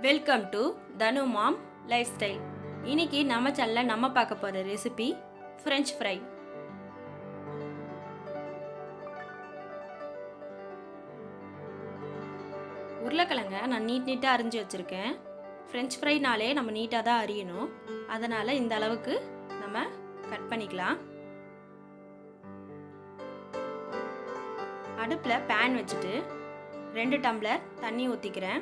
Welcome to தனுமாம் lifestyle. இன்னைக்கு நம்ம சேனலில் நம்ம பார்க்க போகிற ரெசிபி ஃப்ரெஞ்ச் ஃப்ரை. உருளைக்கிழங்க நான் நீட்டாக அரிஞ்சு வச்சுருக்கேன். ஃப்ரெஞ்ச் ஃப்ரைனாலே நம்ம நீட்டாக தான் அரியணும், அதனால் இந்த அளவுக்கு நம்ம கட் பண்ணிக்கலாம். அடுப்பில் பேன் வச்சுட்டு 2 டம்ளர் தண்ணி ஊற்றிக்கிறேன்.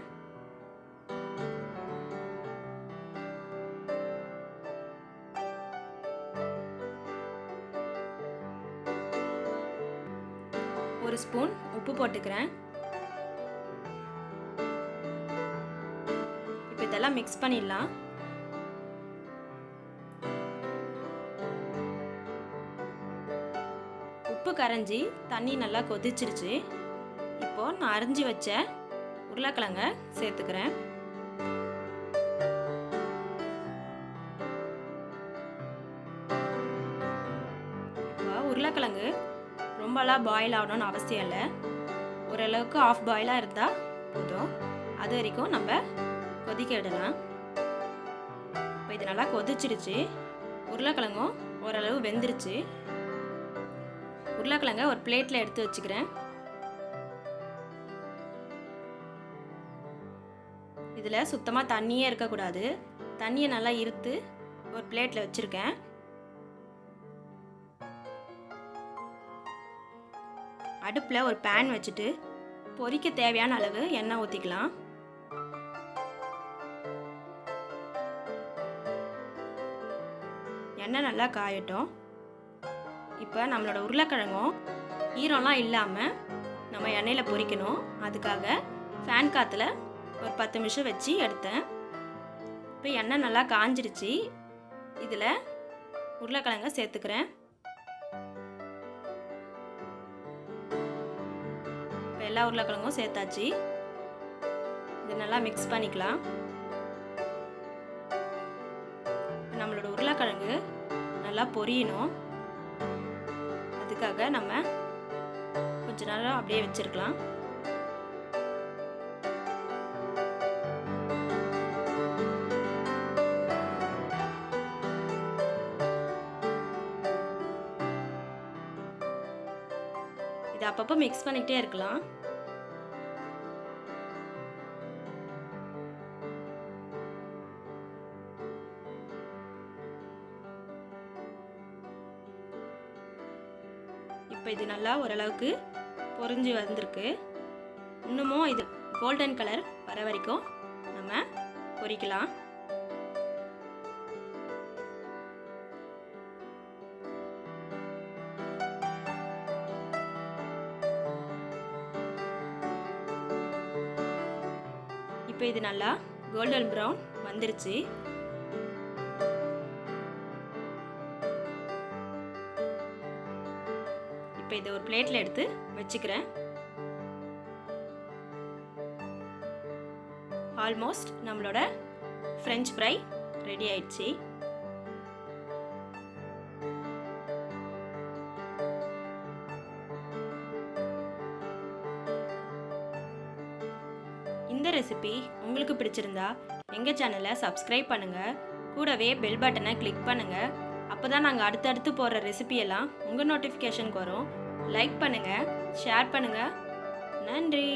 ஒரு ஸ்பூன் உப்பு போட்டுக்கிறேன். இப்போ இதெல்லாம் மிக்ஸ் பண்ணிடலாம். உப்பு கரைஞ்சி தண்ணி நல்லா கொதிச்சிருச்சு. இப்போ நான் அரிஞ்சு வச்ச உருளைக்கிழங்க சேர்த்துக்கிறேன். இப்போ உருளைக்கிழங்கு ரொம்பலாம் பாயில் ஆகணும்னு அவசியம் இல்லை. ஓரளவுக்கு ஆஃப் பாயிலாக இருந்தால் போதும். அது வரைக்கும் நம்ம கொதிக்க விடலாம். இப்போ இது நல்லா கொதிச்சிடுச்சு. உருளைக்கிழங்கும் ஓரளவு வெந்துருச்சு. உருளைக்கிழங்க ஒரு பிளேட்டில் எடுத்து வச்சுக்கிறேன். இதில் சுத்தமாக தண்ணியே இருக்கக்கூடாது. தண்ணியை நல்லா இருத்து ஒரு பிளேட்டில் வச்சுருக்கேன். அடுப்பில் ஒரு பேன் வச்சுட்டு பொரிக்க தேவையான அளவு எண்ணெய் ஊற்றிக்கலாம். எண்ணெய் நல்லா காயட்டும். இப்போ நம்மளோட உருளைக்கிழங்கும் ஈரம்லாம் இல்லாமல் நம்ம எண்ணெயில் பொரிக்கணும். அதுக்காக ஃபேன் காற்றுல ஒரு 10 நிமிஷம் வச்சு எடுத்தேன். இப்போ எண்ணெய் நல்லா காஞ்சிருச்சு. இதில் உருளைக்கிழங்க சேர்த்துக்கிறேன். எல்லா உருளைக்கிழங்கும் சேர்த்தாச்சு. இது நல்லா மிக்ஸ் பண்ணிக்கலாம். நம்மளோட உருளைக்கிழங்கு நல்லா பொரியணும். அதுக்காக நம்ம கொஞ்ச நேரம் அப்படியே வச்சிருக்கலாம். இது அப்பப்போ மிக்ஸ் பண்ணிக்கிட்டே இருக்கலாம். இப்போ இது நல்லா ஓரளவுக்கு பொரிஞ்சு வந்திருக்கு. இன்னமும் இது கோல்டன் கலர் வர வரைக்கும் நம்ம பொரிக்கலாம். இப்போ இது நல்லா கோல்டன் ப்ரௌன் வந்துருச்சு. இப்போ இதை ஒரு பிளேட்டில் எடுத்து வச்சுக்கிறேன். ஆல்மோஸ்ட் நம்மளோட ஃப்ரெஞ்ச் ஃப்ரை ரெடி ஆயிடுச்சு. இந்த ரெசிபி உங்களுக்கு பிடிச்சிருந்தா எங்கள் சேனலை சப்ஸ்கிரைப் பண்ணுங்கள். கூடவே பெல் பட்டனை கிளிக் பண்ணுங்கள். அப்போ தான் நாங்கள் அடுத்தடுத்து போடுற ரெசிபியெல்லாம் உங்கள் நோட்டிஃபிகேஷனுக்கு வரும். லைக் பண்ணுங்கள், ஷேர் பண்ணுங்கள். நன்றி.